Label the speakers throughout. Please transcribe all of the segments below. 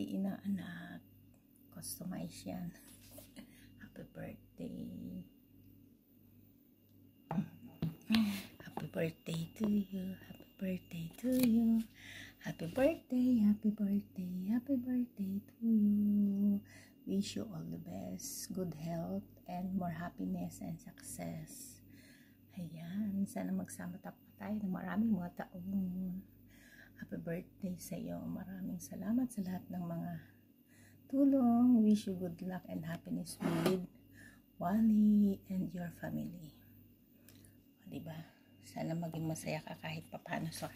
Speaker 1: inaanak. Customize yan. Happy birthday. Happy birthday to you. Happy birthday to you. Happy birthday, happy birthday, happy birthday to you. Wish you all the best, good health, and more happiness and success. Ayan, sana magsama tayo ng maraming mga taon. Happy birthday sa iyo. Maraming salamat sa lahat ng mga tulong. Wish you good luck and happiness with Wally and your family. O, diba? Sana maging masaya ka kahit papano sa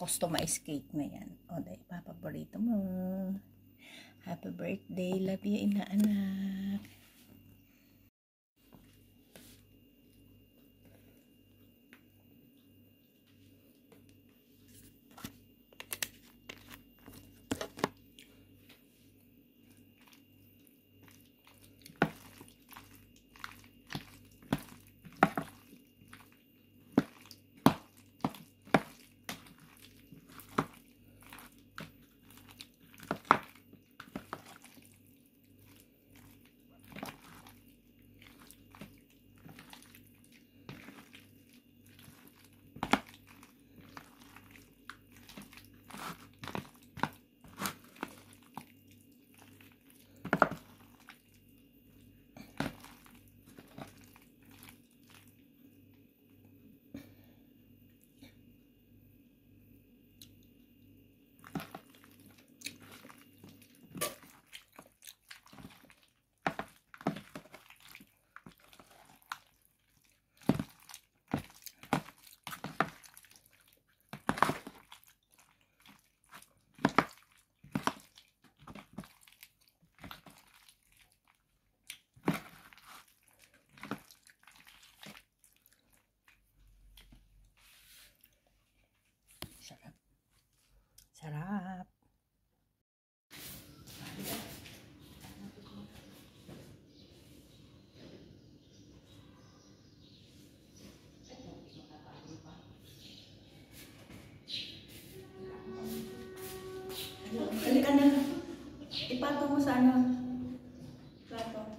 Speaker 1: customized cake na yan. O, dahil paborito mo. Happy birthday. Love you, inaanak. Sarap. Sarap. Halika na. Ipato mo sa ano? Plato.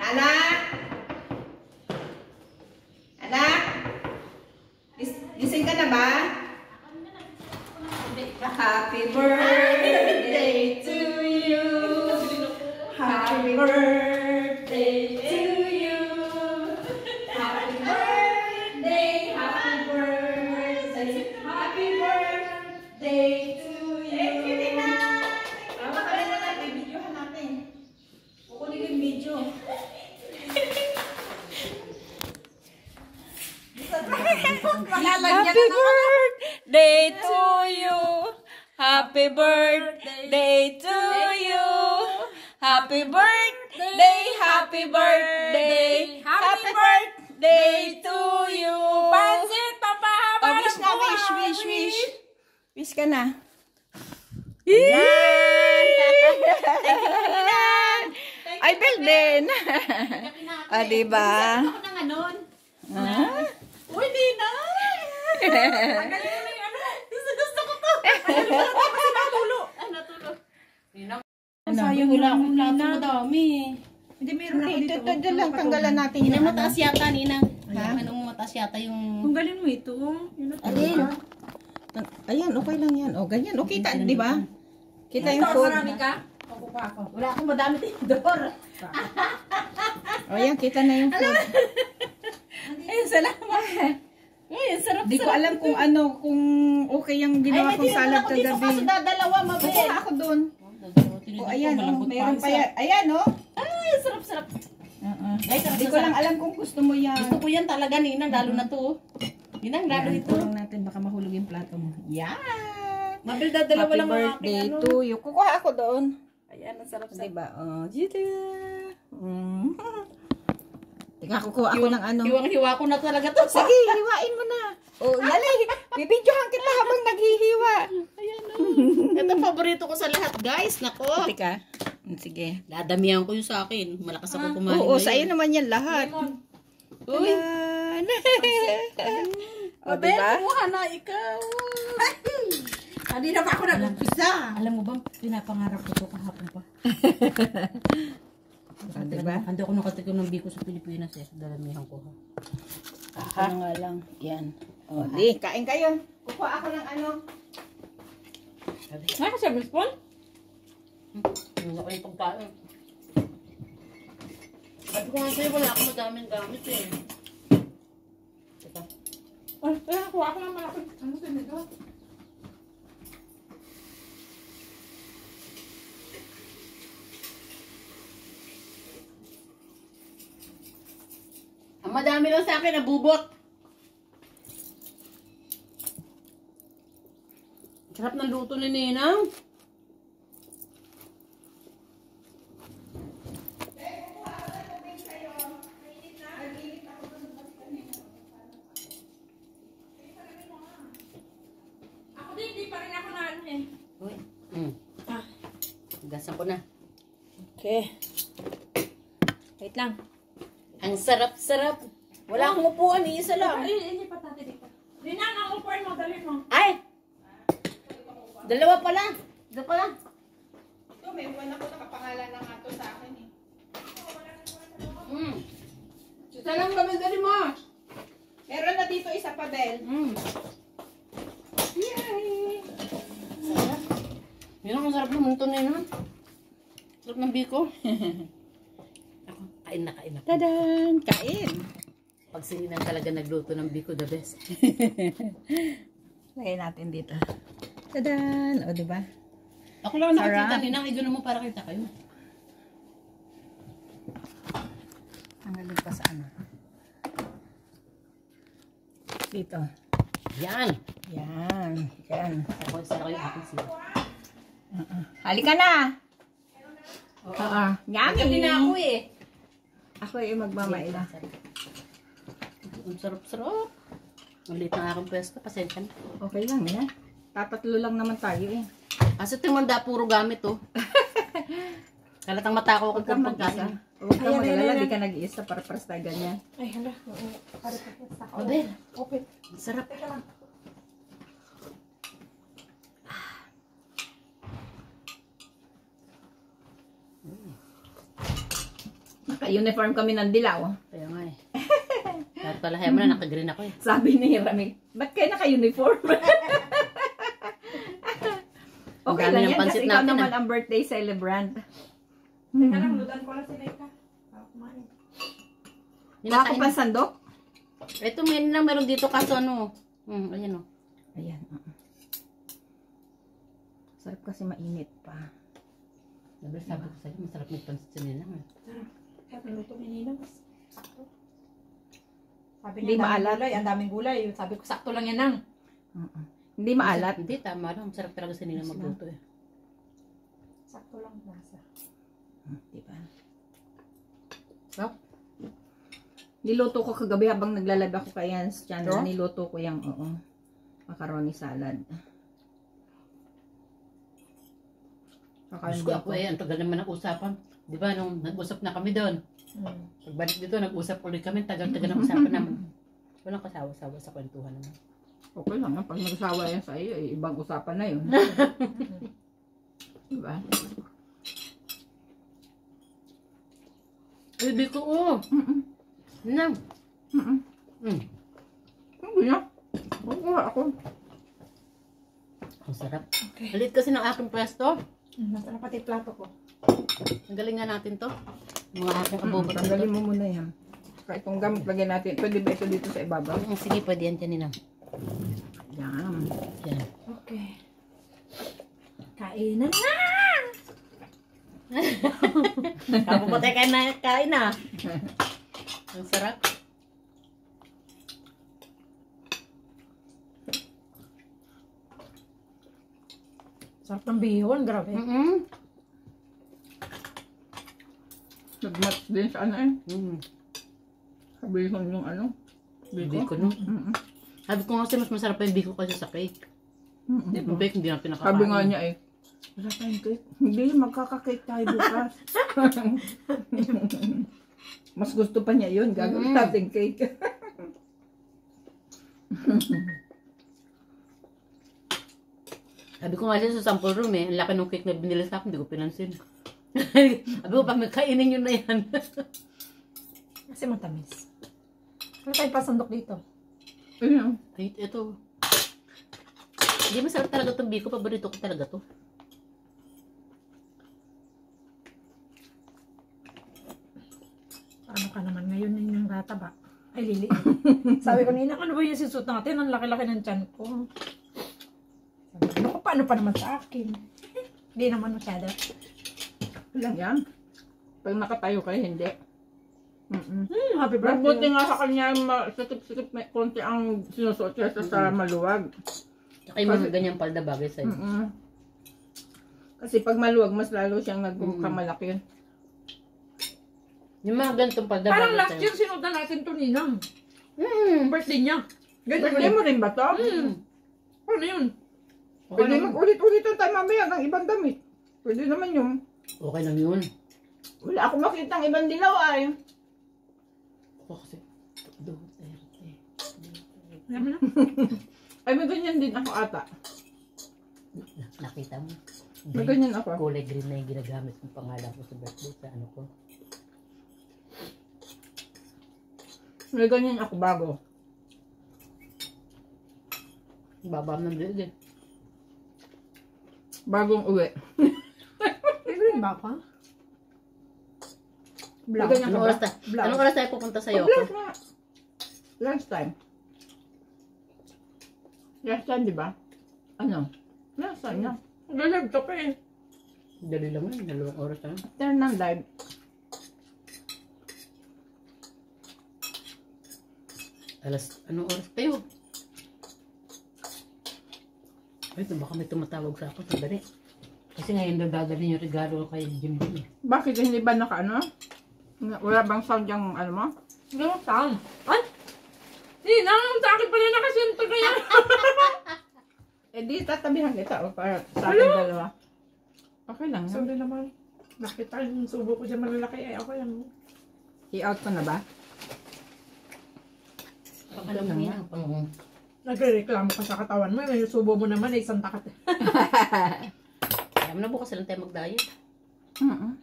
Speaker 1: Anak! Anak! Gising ka na ba? Happy birthday to you! Happy birthday to you! Happy birthday! Happy birthday! Happy birthday to you! Tama ka na lang, i-videohan natin. Kukunin yung video. Happy birthday to you. Happy birthday to you. Happy birthday, happy birthday. Happy birthday to you.
Speaker 2: Pansit, papahaba.
Speaker 1: Oh, wish na, wish. Wish ka na.
Speaker 2: Yan.
Speaker 1: Ay, Belden. Ah, diba?
Speaker 2: Ako ng anon.
Speaker 1: Ah?
Speaker 2: Uy, di na. Ang galing na yung ano. Gusto ko to. Kasi natulo. Natulo. Sayang wala akong plato na dami. Hindi, meron ako dito.
Speaker 1: Ito lang, tanggalan natin
Speaker 2: Ninang mataas yata, Ninang.
Speaker 1: Ha?
Speaker 2: Anong mataas yata yung...
Speaker 3: Kung galing mo ito.
Speaker 1: Alin? Ayan, okay lang yan. O, ganyan. O, kita, di ba? Kita yung food.
Speaker 3: Marami ka? Ako pa ako.
Speaker 2: Wala akong madami tindor.
Speaker 1: O, yan, kita na yung food.
Speaker 2: Ay, salamat. Ay, sarap.
Speaker 1: Di ko alam kung ano, kung okay yung ginawa kong salad kagabi.
Speaker 2: Ay, may dito dadalawa, mabel.
Speaker 1: Kukuha ako doon. O, ayan, o, meron pa yan. Ayan, o.
Speaker 2: Ay, sarap. Ay, sarap.
Speaker 1: Di ko lang alam kung gusto mo yan.
Speaker 2: Gusto ko yan talaga, Ninang. Lalo na to. Ninang, lalo ito.
Speaker 1: Tulong natin, baka mahulog yung plato mo. Yan.
Speaker 2: Mabel, dadalawa
Speaker 1: Happy
Speaker 2: lang ang
Speaker 1: birthday
Speaker 2: aking ano.
Speaker 1: to you. Kukuha ako doon.
Speaker 2: Ayan, ang sarap.
Speaker 1: Diba? O, dito. Tingnan, kukuha ako ng ano.
Speaker 2: Hiwang-hiwa ko na talaga to.
Speaker 1: Sige, hiwain mo na. O, yali. Bibidyohan kita habang naghihiwa.
Speaker 2: Ayan, no. Ito paborito ko sa lahat, guys. Nako.
Speaker 1: Teka. Sige.
Speaker 2: Dadamihan ko yung sa akin. Malakas ako kumain.
Speaker 1: Oo,
Speaker 2: ngayon.
Speaker 1: sa'yo naman yan lahat.
Speaker 2: Uy.
Speaker 1: O, diba?
Speaker 3: Kumuha na ikaw. Kanina pa ako nag-umpisa.
Speaker 2: Alam mo bang, pinapangarap ko ito kahapon pa.
Speaker 1: Diba?
Speaker 2: Hindi ako nakatikim ng biko sa Pilipinas eh. Dadamihan ko.
Speaker 1: Aha. Nga lang. Yan. O, di. Kain kayo. Kukuha ako ng ano.
Speaker 3: Ay, kasi spoon?
Speaker 2: Hindi ako yung pagkain. Sabi ko nga sa'yo, wala akong madaming gamit eh. Teka.
Speaker 3: Ay, nakuha ako ng malaki. Ano sa nito?
Speaker 2: Ang madami lang sa akin, nabubot. Sarap ng luto ni Ninang.
Speaker 3: Ako din, di pa rin ako na ano eh.
Speaker 2: Uy. Gasan ko na.
Speaker 3: Okay. Wait lang.
Speaker 2: Ang sarap-sarap. Wala akong upuan, isa lang.
Speaker 3: Ay, hindi pa tati dito. Di na, ang upuan mo, dali mo.
Speaker 2: Ay! Dalawa pala. Dalawa pala.
Speaker 3: Ito, may buwan ako nakapangalan ng ato sa akin eh.
Speaker 2: Isa lang kami, dali mo.
Speaker 3: Meron na dito isa pa, Bel.
Speaker 2: Yay! Sarap. Yun ang sarap naman ito na yun. Sarap ng biko. Ako, kain na.
Speaker 1: Tadan! Kain!
Speaker 2: Pag sininan talaga nagluto ng biko, the best.
Speaker 1: Lagay natin dito. Tadan! O, diba?
Speaker 2: Ako lang nakakita
Speaker 1: Sarap.
Speaker 2: Ninang, igano mo para kita kayo.
Speaker 1: Tanggalin pa sa ano. Dito.
Speaker 2: Yan.
Speaker 1: Yan. Yan.
Speaker 2: Ako yung aking sila.
Speaker 1: Halika na! Oo. Yummy!
Speaker 2: Pagkabi na ako eh.
Speaker 1: Ako yung magmamaila.
Speaker 2: Ang sarap-sarap. Ulit ang aking pwesto, pasensya na.
Speaker 1: Okay lang, yan. Tatatlo lang naman tayo eh.
Speaker 2: Kasi tingmanda, puro gamit oh. Kalatang mata ko
Speaker 1: Huwag
Speaker 2: kung
Speaker 1: kang
Speaker 2: pagkain.
Speaker 1: mag-isa. Huwag kang mag-alala, di ka nag-iisa para tayo ganyan.
Speaker 3: Ay, hala. Pare pa sa ako.
Speaker 2: Abel,
Speaker 3: Open.
Speaker 2: ang sarap.
Speaker 3: Teka lang.
Speaker 1: Naka-uniform kami ng dilaw.
Speaker 2: Kaya nga eh. Dapat pala, mo na, naka-green ako eh.
Speaker 1: Sabi ni Rami, ba't kayo naka-uniform?
Speaker 2: Ang
Speaker 1: Okay
Speaker 2: dami
Speaker 1: lang
Speaker 2: ng
Speaker 1: yan,
Speaker 2: pansit
Speaker 1: kasi ikaw
Speaker 2: natin,
Speaker 1: naman ang birthday celebrant.
Speaker 3: Teka lang, ludan ko lang si Leka. Para kumain.
Speaker 1: Wala ko pa sandok?
Speaker 2: Ito, meron dito kaso ano. Ayan o.
Speaker 1: Ayan. Sarap kasi mainit pa.
Speaker 2: Sabi ko sa'yo, masarap ng pansit sa nilang eh.
Speaker 3: Kaya pinuto ni Ninang. Sakto. Sabi
Speaker 1: Hindi
Speaker 3: niya,
Speaker 1: maalat.
Speaker 3: ang daming gulay. Sabi ko, sakto lang yan nang.
Speaker 1: Hindi maalat.
Speaker 2: Hindi, tama lang. Masarap talaga sa nilang magluto eh.
Speaker 3: Sakto lang nasa.
Speaker 1: Diba?
Speaker 2: Sarap.
Speaker 1: Niluto ko kagabi habang naglalab ako kay Jans channel.
Speaker 2: Ito?
Speaker 1: Niluto ko yung, macaroni salad.
Speaker 2: Diyos ko ako eh, ang tagal naman ng usapan. Di ba, nung nag-usap na kami doon. Pagbalik dito, nag-usap ulit kami. Tagal-tagal ng usapan naman. Walang kasawa-sawa sa kwentuhan naman.
Speaker 1: Okay lang, pag nagsawa yan sa iyo, ibang usapan na yun. Diba?
Speaker 2: Ay, biko oh. Nang.
Speaker 1: Hindi na. Kukuha ako.
Speaker 2: Ang sarap.
Speaker 3: Okay.
Speaker 2: Halit kasi ng aking pwesto.
Speaker 3: Nasa na pati plato ko.
Speaker 2: Ang galing nga natin to. Mga aking abobo.
Speaker 1: Tanggalin mo muna yan. Kahit itong gamit, lagyan natin. Pwede ba ito dito sa ibabaw?
Speaker 2: Sige, pwede yan dyan nila.
Speaker 1: Yan.
Speaker 2: Yan.
Speaker 3: Okay. Kainan na!
Speaker 2: Ako pa tayo kain na. Ang sarap.
Speaker 3: Sarap ng bihon, grabe.
Speaker 1: Nag-match din sa ano eh. Sabihin yung ano.
Speaker 2: Biko no? Sabi ko kasi mas masarap pa yung biko kasi sa cake. Yung bake, hindi na pinakakain.
Speaker 4: Sabi nga niya wala tayong cake. Hindi, magkaka-cake tayo bukas. Mas gusto pa niya yun, gagawin natin cake.
Speaker 2: Sabi ko nga siya sa sample room ang laki ng cake na binili sa akin, hindi ko pinansin. Sabi ko, pag kainin yun na yan.
Speaker 3: Kasi matamis. Ano tayo pasandok dito?
Speaker 4: Ayun.
Speaker 2: Ay, ito. Hindi masarap talaga itong biko, paborito ko talaga to.
Speaker 3: Ano ka naman ngayon yung rata ba? Ay, Lili. Sabi ko, Nina, ano ba yung sisut natin? Ang laki-laki ng tiyan ko. Sabi ko, paano pa naman sa akin? Hindi naman masyado.
Speaker 4: Lang yan. Pag nakatayo kayo, hindi.
Speaker 3: Happy birthday.
Speaker 4: Mabuti nga sa kanya, sikip-sikip may konti ang sinusuot kesa sa maluwag.
Speaker 2: Tsaka yung mga ganyang palda bagay sa'yo.
Speaker 4: Kasi pag maluwag, mas lalo siyang nagkamalaki.
Speaker 2: Yung mga ganitong palda
Speaker 3: Parang
Speaker 2: bagay
Speaker 3: last
Speaker 2: sa'yo.
Speaker 3: year sinutan natin to Ninang. Birthday niya.
Speaker 4: Birthday mo rin ba to?
Speaker 3: Ano yun?
Speaker 2: Okay
Speaker 4: Pwede
Speaker 2: lang.
Speaker 4: mag-ulit-ulitan tayo mamaya ng ibang damit. Pwede naman yun.
Speaker 2: Okay lang yun.
Speaker 4: Wala akong makita ang ibang dilaw ay.
Speaker 2: Ako kasi,
Speaker 3: Alam mo na?
Speaker 4: Ay, may ganyan din ako ata.
Speaker 2: nakita mo.
Speaker 4: May ganyan ako.
Speaker 2: Kulay green na yung ginagamit ng pangalan ko sa birthday sa ano ko.
Speaker 4: May ganyan ako bago.
Speaker 2: Babam ng building.
Speaker 4: Bagong uwi.
Speaker 3: May green ba ka?
Speaker 4: May
Speaker 3: Black.
Speaker 4: ganyan ka ba?
Speaker 2: Anong oras tayo pupunta sa Yoko?
Speaker 4: Lunch na. Lunch time. Lunch time, di ba? Ano? Lunch time na.
Speaker 3: Galag ka pa eh.
Speaker 2: Dali lang yun, 2 oras na.
Speaker 4: After ng live.
Speaker 2: Anong oras tayo? Ay, baka may tumatawag sa akin, sandali. Kasi ngayon daw dadalhin yung regalo kay Jim Jim eh.
Speaker 4: Bakit hindi ba naka ano? Wala bang sound yung ano mo?
Speaker 3: Ganun saan? Ay! Ninang, sa akin pala nakasinto na yan.
Speaker 4: Eh di tatabihan kita o para sa ating dalawa. Okay lang.
Speaker 3: Sorry naman. Nakita yung subo ko dyan malalaki eh. Ako yan.
Speaker 4: I-out ko na ba?
Speaker 2: Alam mo yan, pang...
Speaker 3: Nagre-reklamo ka sa katawan mo. Yung subo mo naman ay isang takat.
Speaker 2: Alam na bukas lang tayo mag-diet.
Speaker 4: Mm.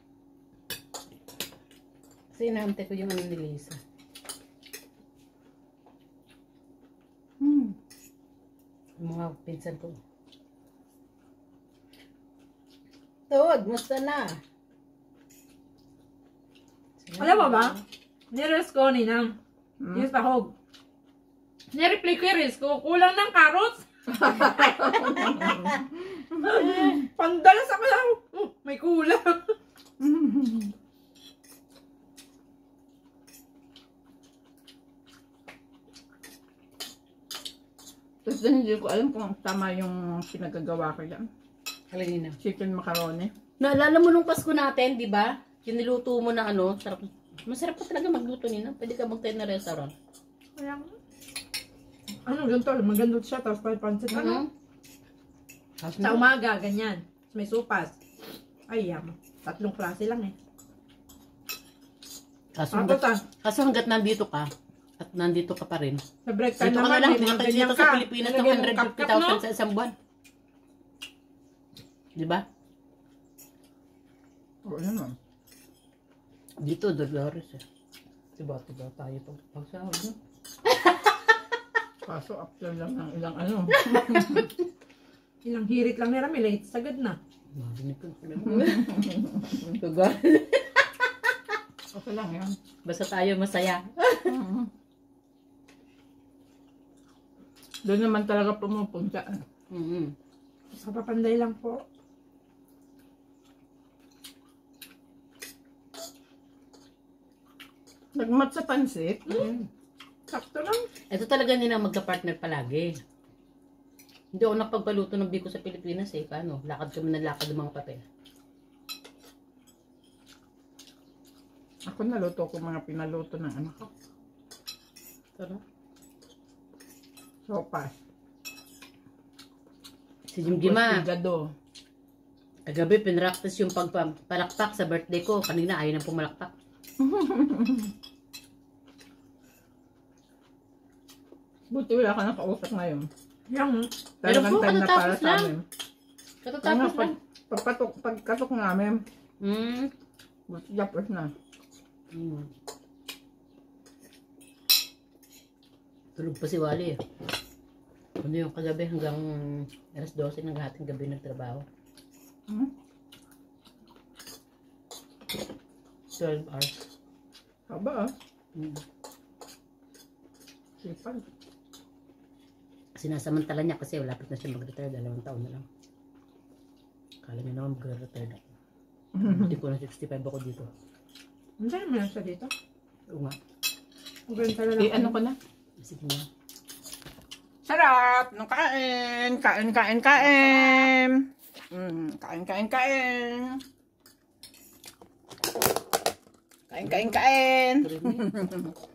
Speaker 2: Kasi inaantay ko yung ano ni Lisa. Yung mga pinsan ko. Tod, musta na?
Speaker 3: Alam mo ba? Nireels ko Ninang. Yung sahog. Nireplay ko yung reels ko. Kulang ng carrots. Pandalas ako lang. May kulang.
Speaker 4: Tapos hindi ko alam kung tama yung pinagagawa ko yan.
Speaker 2: Halina.
Speaker 4: Chicken macaroni.
Speaker 2: Naalala mo nung Pasko natin, di ba? Yung niluto mo na ano, sarap. Masarap pa talaga magluto nila. Pwede ka magtayo na restaurant.
Speaker 3: Kaya nga. Ano, ganito. Magandot siya. Tapos may pancit. Ano? Sa umaga, ganyan. May supas. Ay, 3 klase lang eh.
Speaker 2: Kaso hanggat nandito ka, at nandito ka pa rin.
Speaker 3: Sa break time
Speaker 2: Dito ka na
Speaker 3: naman,
Speaker 2: lang,
Speaker 3: may
Speaker 2: dito
Speaker 3: mga
Speaker 2: ka
Speaker 3: ganyan
Speaker 2: dito
Speaker 3: ka.
Speaker 2: sa Pilipinas ng
Speaker 3: Nalagyan mong cup-cup, no?
Speaker 2: 150,000 sa isang buwan. Di ba?
Speaker 4: Oo naman.
Speaker 2: Dito, Dolores eh. Diba tayo pagsahod no?
Speaker 4: Kaso after lang ng ilang ano.
Speaker 3: Ilang hirit lang nila, may late sagad na.
Speaker 2: Marinig ko. Tugal.
Speaker 4: Okay lang yan.
Speaker 2: Basta tayo masaya.
Speaker 4: Doon naman talaga pumupunta.
Speaker 3: Sa papanday lang po.
Speaker 4: Nagmat sa pansit.
Speaker 3: Sakto lang.
Speaker 2: Ito talaga nila magka-partner palagi. Hindi ako napagpaluto ng biko sa Pilipinas eh. Paano? Lakad kami ng lakad ng mga papel.
Speaker 4: Ako naluto ko mga pinaluto ng anak ko.
Speaker 2: Tara.
Speaker 4: Sopas.
Speaker 2: Si Jimjima.
Speaker 4: Gado.
Speaker 2: Kagabi, pinractice yung pagpalakpak sa birthday ko. Kanina, ayaw na pumalakpak.
Speaker 4: Buti wala ka nakausap ngayon.
Speaker 3: Yung,
Speaker 2: Pero
Speaker 4: Talagang
Speaker 2: po,
Speaker 4: time na para
Speaker 2: katatapos
Speaker 4: sa
Speaker 2: lang.
Speaker 4: amin.
Speaker 2: Katatapos lang.
Speaker 4: Pagkatok namin,
Speaker 2: Hmm.
Speaker 4: buti tapos na.
Speaker 2: Hmm. Tulog pa si Wally eh. Ano yung kagabi hanggang alas 12 ng hating gabi nagtrabaho.
Speaker 4: Hmm?
Speaker 2: 12 hours.
Speaker 4: Haba ah.
Speaker 2: Hmm.
Speaker 4: Sipag.
Speaker 2: Sinasamantala niya kasi lapit na siya mag-retire. 2 taon na lang. Kala niya naman mag-retire na. Hindi ko na 65 ako dito.
Speaker 3: Ang saan mo lang siya dito?
Speaker 2: Oo nga.
Speaker 3: Maganda na lang.
Speaker 4: Ano ko na?
Speaker 2: Sige na.
Speaker 4: Sarap! Nung kain! Kain! Kain! Kain! Kain! Kain! Kain! Kain! Kain! Kain!
Speaker 2: Tuloy mo yun.